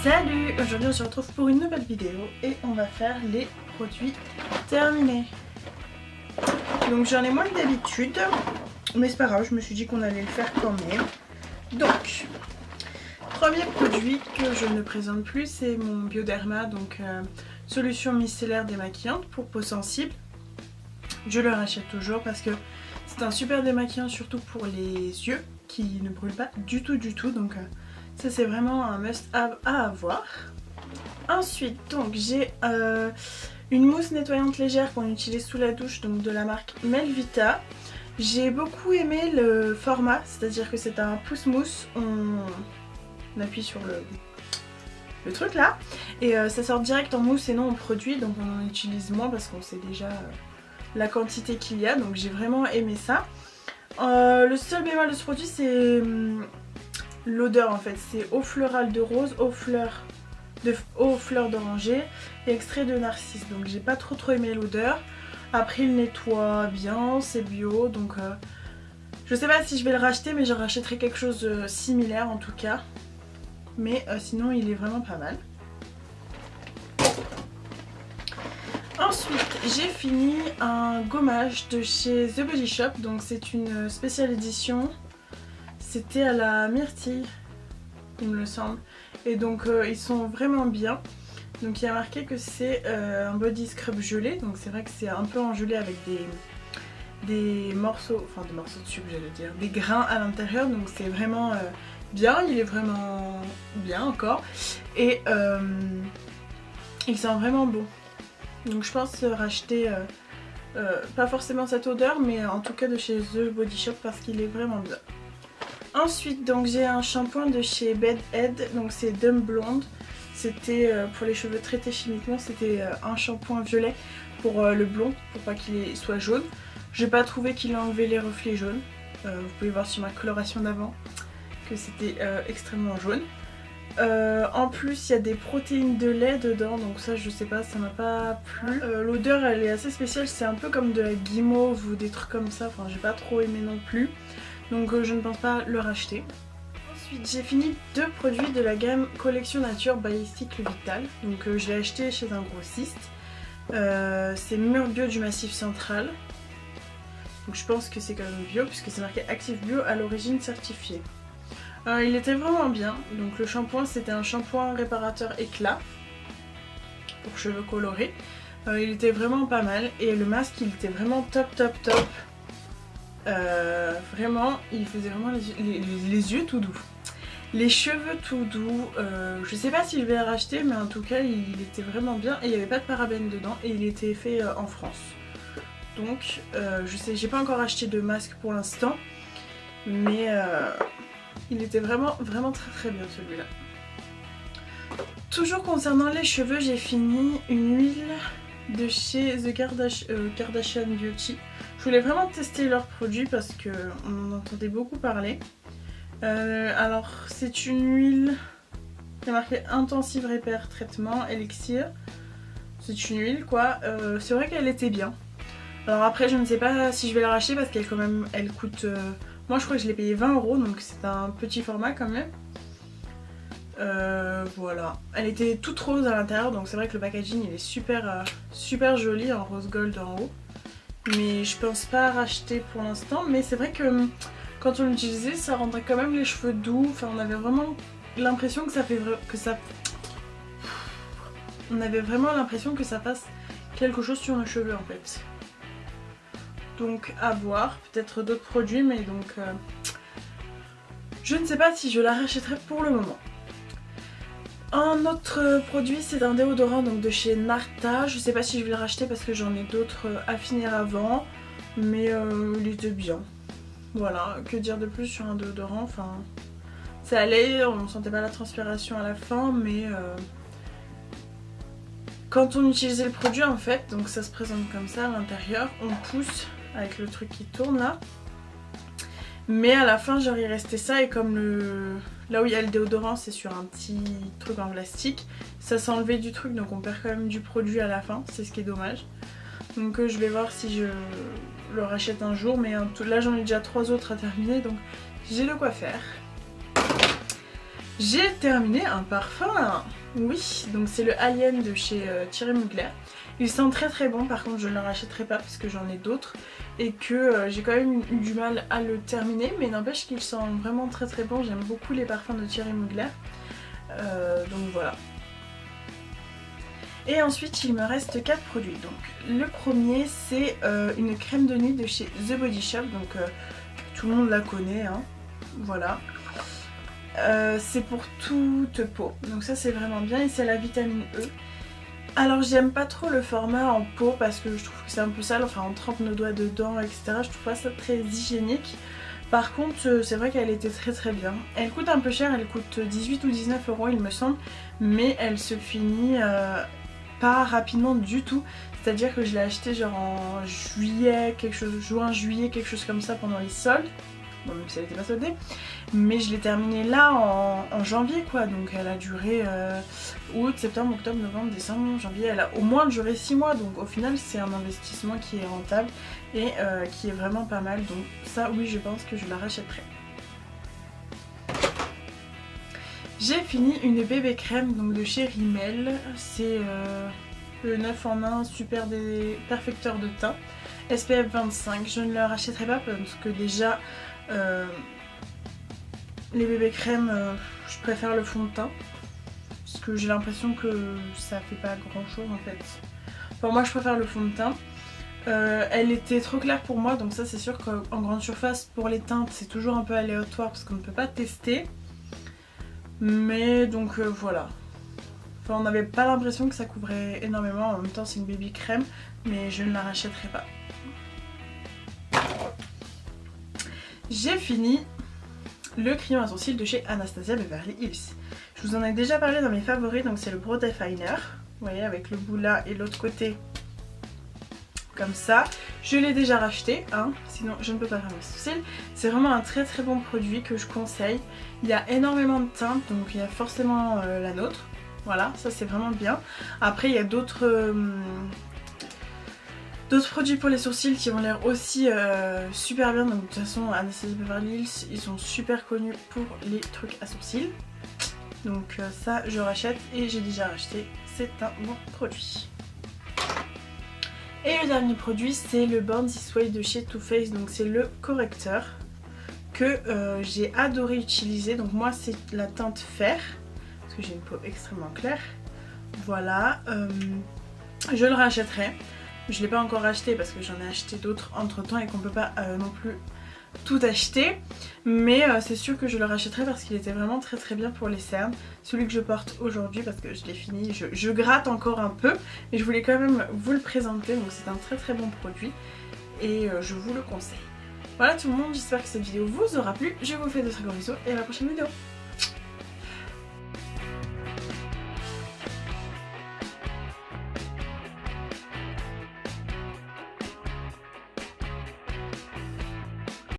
Salut! Aujourd'hui on se retrouve pour une nouvelle vidéo et on va faire les produits terminés. Donc j'en ai moins que d'habitude, mais c'est pas grave, je me suis dit qu'on allait le faire quand même. Donc, premier produit que je ne présente plus, c'est mon Bioderma, donc solution micellaire démaquillante pour peau sensible. Je le rachète toujours parce que c'est un super démaquillant, surtout pour les yeux qui ne brûlent pas du tout, donc ça c'est vraiment un must have à avoir. Ensuite donc j'ai une mousse nettoyante légère qu'on utilise sous la douche, donc de la marque Melvita. J'ai beaucoup aimé le format, c'est-à-dire que c'est un pouce-mousse, on appuie sur le truc là et ça sort direct en mousse et non en produit, donc on en utilise moins parce qu'on sait déjà la quantité qu'il y a, donc j'ai vraiment aimé ça. Le seul bémol de ce produit c'est l'odeur en fait, c'est eau florale de rose, eau fleur d'oranger et extrait de narcisse, donc j'ai pas trop aimé l'odeur. Après il nettoie bien, c'est bio, donc je sais pas si je vais le racheter, mais je rachèterai quelque chose de similaire en tout cas, mais sinon il est vraiment pas mal. Ensuite j'ai fini un gommage de chez The Body Shop, donc c'est une spéciale édition, c'était à la myrtille il me semble, et donc ils sont vraiment bien. Donc il y a marqué que c'est un body scrub gelé, donc c'est vrai que c'est un peu engelé avec des morceaux, enfin des morceaux de sucre j'allais dire, des grains à l'intérieur, donc c'est vraiment bien, il est vraiment bien encore, et il sent vraiment bon. Donc je pense racheter pas forcément cette odeur, mais en tout cas de chez The Body Shop parce qu'il est vraiment bien. Ensuite donc j'ai un shampoing de chez Bed Head, donc c'est Dumb Blonde. C'était pour les cheveux traités chimiquement, c'était un shampoing violet pour le blond, pour pas qu'il soit jaune. J'ai pas trouvé qu'il a enlevé les reflets jaunes. Vous pouvez voir sur ma coloration d'avant que c'était extrêmement jaune. En plus il y a des protéines de lait dedans, donc ça je sais pas, ça m'a pas plu. L'odeur elle est assez spéciale, c'est un peu comme de la guimauve ou des trucs comme ça, enfin j'ai pas trop aimé non plus. Donc je ne pense pas le racheter. Ensuite j'ai fini deux produits de la gamme Collection Nature by Cycle Vital. Donc je l'ai acheté chez un grossiste. C'est Mur Bio du Massif Central. Donc je pense que c'est quand même bio puisque c'est marqué Actif Bio à l'origine certifié. Il était vraiment bien. Donc le shampoing c'était un shampoing réparateur éclat pour cheveux colorés. Il était vraiment pas mal et le masque il était vraiment top. Vraiment il faisait vraiment les yeux tout doux, les cheveux tout doux. Je sais pas si je vais le racheter, mais en tout cas il était vraiment bien et il n'y avait pas de parabènes dedans et il était fait en France. Donc je sais, j'ai pas encore acheté de masque pour l'instant, mais il était vraiment très bien celui-là. Toujours concernant les cheveux, j'ai fini une huile de chez The Kardashian Beauty. Je voulais vraiment tester leurs produits parce qu'on en entendait beaucoup parler. Alors c'est une huile qui a marqué Intensive Repair Traitement Elixir. C'est une huile quoi. C'est vrai qu'elle était bien. Alors après je ne sais pas si je vais la racheter parce qu'elle quand même elle coûte... moi je crois que je l'ai payé 20 €, donc c'est un petit format quand même. Voilà, elle était toute rose à l'intérieur, donc c'est vrai que le packaging il est super joli en rose gold en haut. Mais je pense pas racheter pour l'instant, mais c'est vrai que quand on l'utilisait ça rendrait quand même les cheveux doux. Enfin on avait vraiment l'impression on avait vraiment l'impression que ça fasse quelque chose sur nos cheveux en fait. Donc à voir, peut-être d'autres produits, mais donc je ne sais pas si je la rachèterai pour le moment. Un autre produit c'est un déodorant donc de chez Narta. Je sais pas si je vais le racheter parce que j'en ai d'autres à finir avant, mais il était bien. Voilà, que dire de plus sur un déodorant, enfin ça allait, on ne sentait pas la transpiration à la fin, mais quand on utilisait le produit en fait, donc ça se présente comme ça à l'intérieur, on pousse avec le truc qui tourne là. Mais à la fin genre il restait ça et comme là où il y a le déodorant c'est sur un petit truc en plastique, ça s'est enlevé du truc donc on perd quand même du produit à la fin, c'est ce qui est dommage. Donc je vais voir si je le rachète un jour, mais là j'en ai déjà 3 autres à terminer donc j'ai de quoi faire. J'ai terminé un parfum. Oui, donc c'est le Alien de chez Thierry Mugler. Il sent très très bon, par contre je ne le rachèterai pas parce que j'en ai d'autres et que j'ai quand même eu du mal à le terminer, mais n'empêche qu'il sent vraiment très très bon. J'aime beaucoup les parfums de Thierry Mugler, donc voilà. Et ensuite il me reste 4 produits. Donc le premier c'est une crème de nuit de chez The Body Shop, donc tout le monde la connaît, hein. Voilà. C'est pour toute peau, donc ça c'est vraiment bien et c'est la vitamine E. Alors j'aime pas trop le format en pot parce que je trouve que c'est un peu sale, enfin on trempe nos doigts dedans etc, je trouve pas ça très hygiénique. Par contre c'est vrai qu'elle était très très bien. Elle coûte un peu cher, elle coûte 18 ou 19 € il me semble, mais elle se finit pas rapidement du tout. C'est à dire que je l'ai acheté genre en juillet, juin-juillet, quelque chose comme ça pendant les soldes. Bon, même si elle n'était pas soldée, mais je l'ai terminée là en janvier quoi, donc elle a duré août, septembre, octobre, novembre, décembre, janvier, elle a au moins duré 6 mois, donc au final c'est un investissement qui est rentable et qui est vraiment pas mal, donc ça oui je pense que je la rachèterai. J'ai fini une bébé crème donc de chez Rimmel, c'est le 9 en 1 super perfecteur de teint, SPF 25, je ne le rachèterai pas parce que déjà les bébés crèmes, je préfère le fond de teint parce que j'ai l'impression que ça fait pas grand chose en fait. Enfin moi je préfère le fond de teint. Elle était trop claire pour moi, donc ça c'est sûr qu'en grande surface pour les teintes c'est toujours un peu aléatoire parce qu'on ne peut pas tester. Mais donc voilà. Enfin on n'avait pas l'impression que ça couvrait énormément, en même temps c'est une baby crème mais je ne la rachèterai pas. J'ai fini le crayon à sourcils de chez Anastasia Beverly Hills. Je vous en ai déjà parlé dans mes favoris, donc c'est le Brow Definer. Vous voyez, avec le bout là et l'autre côté comme ça. Je l'ai déjà racheté, hein, sinon je ne peux pas faire mes sourcils. C'est vraiment un très très bon produit que je conseille. Il y a énormément de teintes, donc il y a forcément la nôtre. Voilà, ça c'est vraiment bien. Après il y a d'autres produits pour les sourcils qui ont l'air aussi super bien, donc de toute façon Anastasia Beverly Hills ils sont super connus pour les trucs à sourcils, donc ça je rachète et j'ai déjà racheté, c'est un bon produit. Et le dernier produit c'est le Born This Way de chez Too Faced, donc c'est le correcteur que j'ai adoré utiliser, donc moi c'est la teinte fer parce que j'ai une peau extrêmement claire, voilà, je le rachèterai. Je ne l'ai pas encore acheté parce que j'en ai acheté d'autres entre temps et qu'on ne peut pas non plus tout acheter. Mais c'est sûr que je le rachèterai parce qu'il était vraiment très très bien pour les cernes. Celui que je porte aujourd'hui parce que je l'ai fini, je gratte encore un peu. Mais je voulais quand même vous le présenter, donc c'est un très très bon produit. Et je vous le conseille. Voilà tout le monde, j'espère que cette vidéo vous aura plu. Je vous fais de très gros bisous et à la prochaine vidéo.